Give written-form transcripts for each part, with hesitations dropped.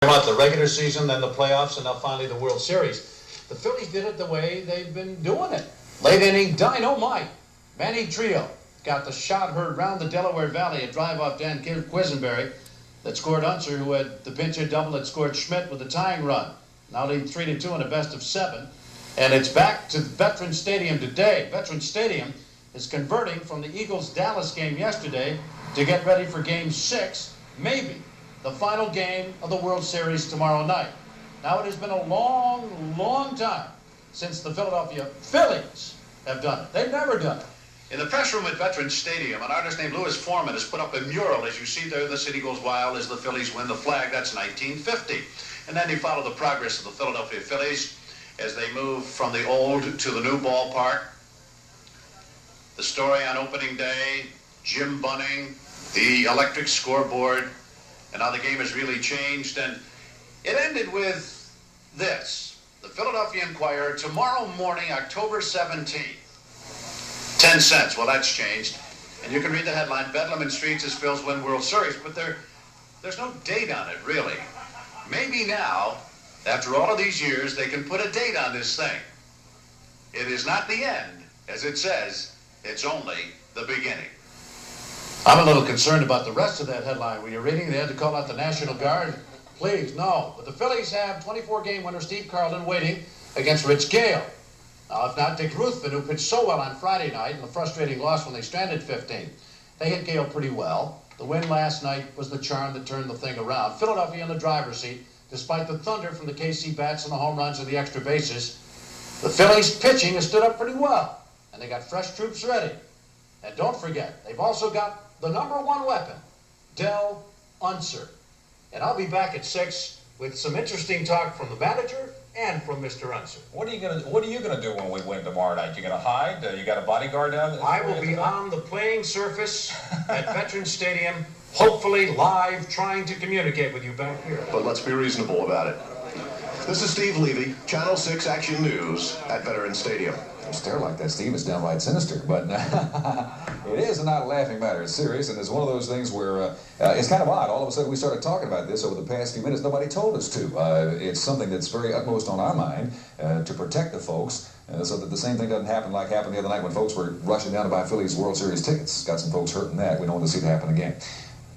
About the regular season, then the playoffs, and now finally the World Series. The Phillies did it the way they've been doing it. Late inning dynamite. Manny Trio got the shot heard round the Delaware Valley, a drive off Dan Quisenberry that scored Unser, who had the pinch hit double that scored Schmidt with the tying run. Now lead 3-2 in a best of 7. And it's back to Veterans Stadium today. Veterans Stadium is converting from the Eagles-Dallas game yesterday to get ready for Game 6, maybe the final game of the World Series tomorrow night. Now, it has been a long, long time since the Philadelphia Phillies have done it. They've never done it. In the press room at Veterans Stadium, an artist named Louis Foreman has put up a mural. As you see there, the city goes wild as the Phillies win the flag. That's 1950. And then you follow the progress of the Philadelphia Phillies as they move from the old to the new ballpark. The story on opening day, Jim Bunning, the electric scoreboard, and how the game has really changed. And it ended with this. The Philadelphia Inquirer, tomorrow morning, October 17th. 10 cents. Well, that's changed. And you can read the headline, Bedlam in Streets as Phils win World Series. But there's no date on it, really. Maybe now, after all of these years, they can put a date on this thing. It is not the end, as it says. It's only the beginning. I'm a little concerned about the rest of that headline. Were you reading they had to call out the National Guard? Please, no. But the Phillies have 24-game winner Steve Carlton waiting against Rich Gale. Now, if not Dick Ruthven, who pitched so well on Friday night in the frustrating loss when they stranded 15. They hit Gale pretty well. The win last night was the charm that turned the thing around. Philadelphia in the driver's seat, despite the thunder from the KC bats and the home runs and the extra bases. The Phillies pitching has stood up pretty well, and they got fresh troops ready. And don't forget, they've also got the #1 weapon, Del Unser. And I'll be back at 6 with some interesting talk from the manager and from Mr. Unser. What are you gonna do when we win tomorrow night? You gonna hide? You got a bodyguard down there? I will be on the playing surface at Veterans Stadium, hopefully live, trying to communicate with you back here. But let's be reasonable about it. This is Steve Levy, Channel 6 Action News at Veterans Stadium. You stare like that, Steve. It's downright sinister, but it is not a laughing matter. It's serious, and it's one of those things where it's kind of odd. All of a sudden, we started talking about this over the past few minutes. Nobody told us to. It's something that's very utmost on our mind to protect the folks, so that the same thing doesn't happen like happened the other night when folks were rushing down to buy Phillies World Series tickets. Got some folks hurt in that. We don't want to see it happen again.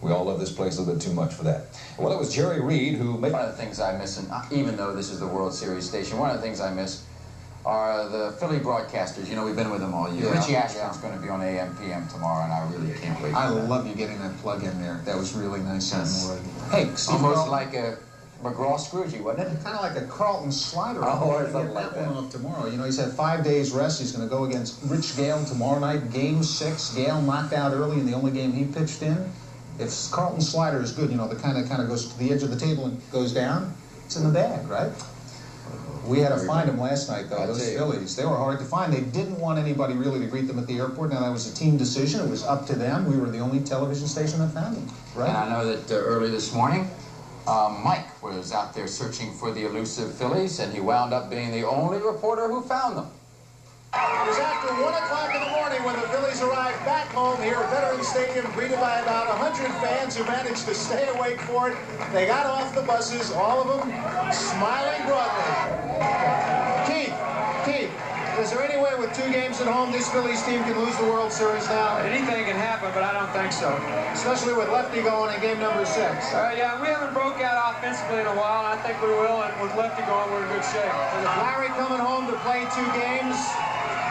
We all love this place a little bit too much for that. Well, it was Jerry Reed who made... One of the things I miss, and even though this is the World Series station, one of the things I miss are the Philly broadcasters. You know, we've been with them all year. Yeah, Richie Ashford's going to be on AM, PM tomorrow, and I really can't wait. I love you getting that plug in there. That was really nice. Yes. Hey, Steve almost Carlton, like a McGraw Scroogey, wasn't it? kind of like a Carlton slider. Oh, or Get something like that that. one off tomorrow. You know, he's had 5 days rest. He's going to go against Rich Gale tomorrow night, Game 6. Gale knocked out early in the only game he pitched in. If Carlton's slider is good, you know, the kind of goes to the edge of the table and goes down, it's in the bag, right? We had to find them last night, though. Those Phillies, they were hard to find. They didn't want anybody really to greet them at the airport. Now, that was a team decision. It was up to them. We were the only television station that found them, right? And I know that early this morning, Mike was out there searching for the elusive Phillies, and he wound up being the only reporter who found them. It was after 1 o'clock in the morning when the Phillies arrived back home here at Veterans Stadium, greeted by about 100 fans who managed to stay awake for it. They got off the buses, all of them smiling broadly. Keith, is there any way with 2 games at home this Phillies team can lose the World Series now? Anything can happen, but I don't think so. Especially with Lefty going in game number 6. Yeah, we haven't broke out offensively in a while, and I think we will, and with Lefty going, we're in good shape. With Larry coming home to play 2 games,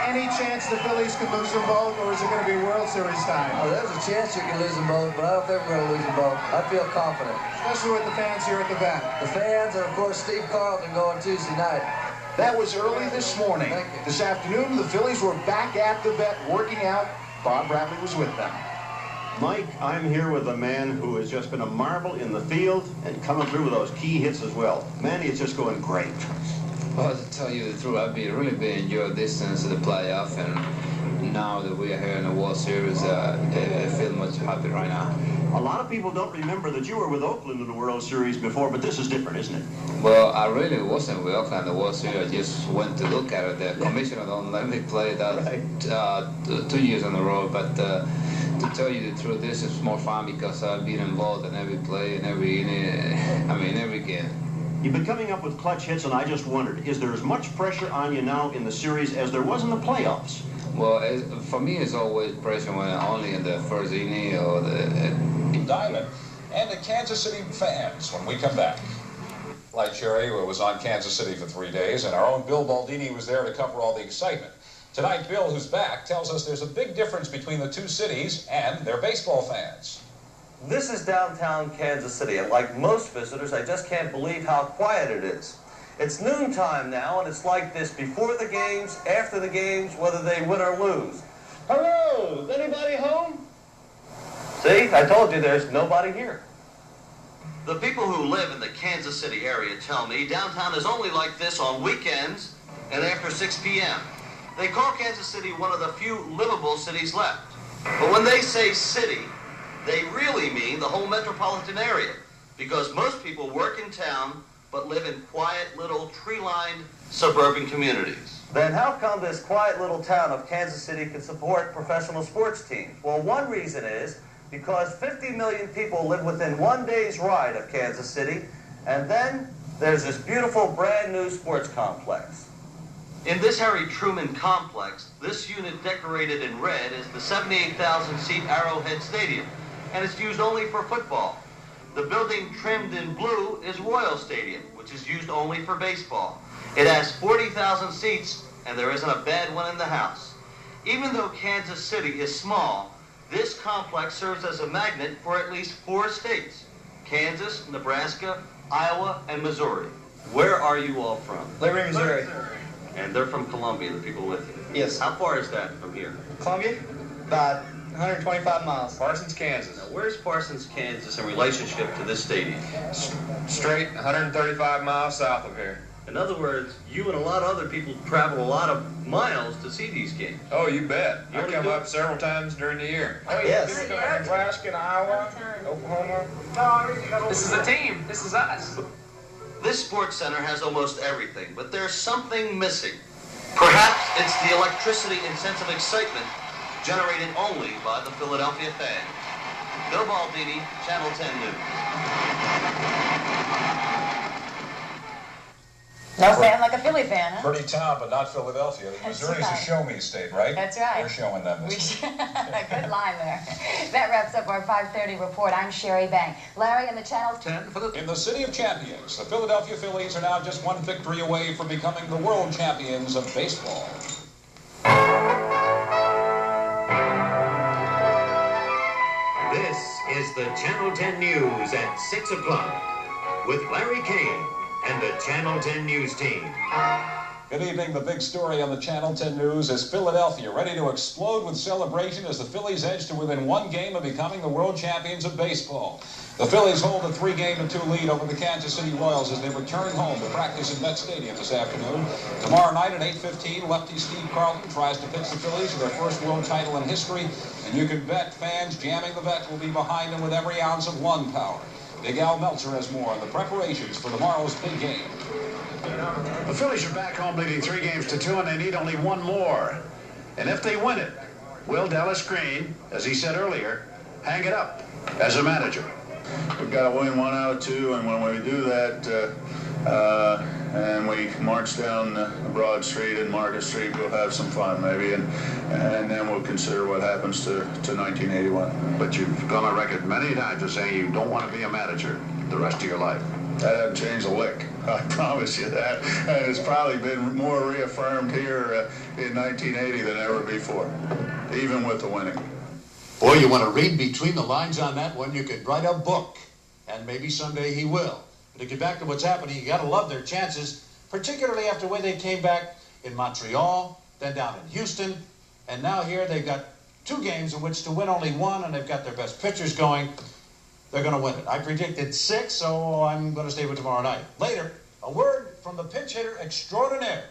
any chance the Phillies can lose them both, or is it going to be World Series time? Oh, there's a chance you can lose them both, but I don't think we're going to lose them both. I feel confident. Especially with the fans here at the Vet. The fans, and of course Steve Carlton going Tuesday night. That was early this morning. This afternoon, the Phillies were back at the Vet working out. Bob Bradley was with them. Mike, I'm here with a man who has just been a marvel in the field and coming through with those key hits as well. Manny, it's just going great. Well, to tell you the truth, I've really been enjoying this since the playoff, and now that we are here in the World Series, I feel much happy right now. A lot of people don't remember that you were with Oakland in the World Series before, but this is different, isn't it? Well, I really wasn't with Oakland in the World Series. I just went to look at it. The commissioner don't let me play that 2 years in a row, but To tell you the truth, this is more fun because I've been involved in every play and every game. You've been coming up with clutch hits, and I just wondered, is there as much pressure on you now in the series as there was in the playoffs? Well, for me, it's always pressure when only in the first inning or the... Diamond and the Kansas City fans when we come back. Like Sherry, who was on Kansas City for 3 days, and our own Bill Baldini was there to cover all the excitement. Tonight, Bill, who's back, tells us there's a big difference between the two cities and their baseball fans. This is downtown Kansas City, and like most visitors, I just can't believe how quiet it is. It's noontime now, and it's like this before the games, after the games, whether they win or lose. Hello, is anybody home? See, I told you there's nobody here. The people who live in the Kansas City area tell me downtown is only like this on weekends and after 6 p.m. They call Kansas City one of the few livable cities left. But when they say city, they really mean the whole metropolitan area, because most people work in town but live in quiet little tree-lined suburban communities. Then how come this quiet little town of Kansas City can support professional sports teams? Well, one reason is because 50 million people live within 1 day's ride of Kansas City, and then there's this beautiful brand new sports complex. In this Harry Truman complex, this unit decorated in red is the 78,000-seat Arrowhead Stadium, and it's used only for football. The building trimmed in blue is Royal Stadium, which is used only for baseball. It has 40,000 seats, and there isn't a bad one in the house. Even though Kansas City is small, this complex serves as a magnet for at least 4 states: Kansas, Nebraska, Iowa, and Missouri. Where are you all from? Liberty, Missouri. And they're from Columbia, the people with you? Yes. How far is that from here? Columbia? About 125 miles. Parsons, Kansas. Now, where's Parsons, Kansas in relationship to this stadium? Straight 135 miles south of here. In other words, you and a lot of other people travel a lot of miles to see these games. Oh, you bet. You I only come do- up several times during the year. Oh, yes. People come from Nebraska and Iowa, Oklahoma. This is a team. This is us. This sports center has almost everything, but there's something missing. Perhaps it's the electricity and sense of excitement generated only by the Philadelphia fan. Bill Baldini, Channel 10 News. No fan like a Philly fan, huh? Pretty town, but not Philadelphia. That's Missouri's right. a show-me state, right? That's right. We're showing them this. Good line there. That wraps up our 5:30 report. I'm Sherry Bang. Larry and the Channel 10 for the... In the city of champions, the Philadelphia Phillies are now just one victory away from becoming the world champions of baseball. This is the Channel 10 News at 6 o'clock with Larry Kane and the Channel 10 News team. Good evening. The big story on the Channel 10 News is Philadelphia ready to explode with celebration as the Phillies edge to within 1 game of becoming the world champions of baseball. The Phillies hold a 3-2 lead over the Kansas City Royals as they return home to practice at Met Stadium this afternoon. Tomorrow night at 8:15, lefty Steve Carlton tries to pitch the Phillies to their first world title in history, and you can bet fans jamming the vet will be behind them with every ounce of lung power. Big Al Meltzer has more on the preparations for tomorrow's big game. The Phillies are back home leading 3-2, and they need only 1 more. And if they win it, will Dallas Green, as he said earlier, hang it up as a manager? We've got to win 1 out of 2, and when we do that, and we march down Broad Street and Market Street, we'll have some fun maybe, and then we'll consider what happens to 1981. But you've gone on record many times as saying you don't want to be a manager the rest of your life. That hasn't changed a lick. I promise you that. And it's probably been more reaffirmed here in 1980 than ever before, even with the winning. Boy, you want to read between the lines on that one, you could write a book, and maybe someday he will. But to get back to what's happening, you got to love their chances, particularly after the way they came back in Montreal, then down in Houston, and now here they've got 2 games in which to win only 1, and they've got their best pitchers going. They're going to win it. I predicted 6, so I'm going to stay with tomorrow night. Later, a word from the pinch hitter extraordinaire,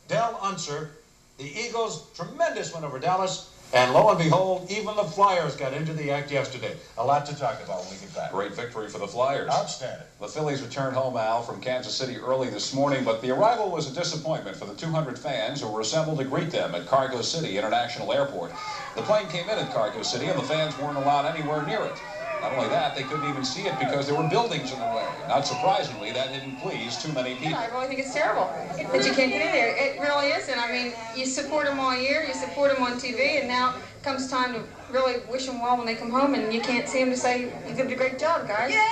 Dell Unser. The Eagles' tremendous win over Dallas And lo and behold, even the Flyers got into the act yesterday. A lot to talk about when we get back. Great victory for the Flyers. Outstanding. The Phillies returned home, Al, from Kansas City early this morning, but the arrival was a disappointment for the 200 fans who were assembled to greet them at Cargo City International Airport. The plane came in at Cargo City, and the fans weren't allowed anywhere near it. Not only that, they couldn't even see it because there were buildings in the way. Not surprisingly, that didn't please too many people. I really think it's terrible that you can't get in there. It really isn't. I mean, you support them all year, you support them on TV, and now it comes time to really wish them well when they come home, and you can't see them to say, you did a great job, guys. Yeah!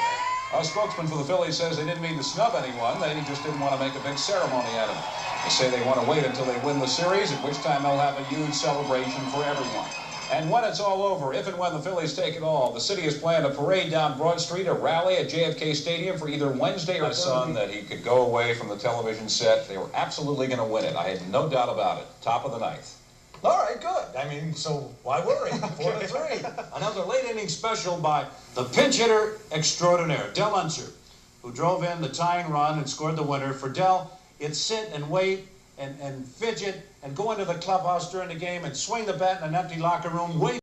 A spokesman for the Phillies says they didn't mean to snub anyone. They just didn't want to make a big ceremony out of it. They say they want to wait until they win the series, at which time they'll have a huge celebration for everyone. And when it's all over, if and when the Phillies take it all, the city has planned a parade down Broad Street, a rally at JFK Stadium for either Wednesday or Thursday. That he could go away from the television set. They were absolutely going to win it. I had no doubt about it. Top of the ninth. All right, good. I mean, so why worry? 4-3. Another late inning special by the pinch hitter extraordinaire, Del Unser, who drove in the tying run and scored the winner. For Del, it's sit and wait and fidget and go into the clubhouse during the game and swing the bat in an empty locker room. Wait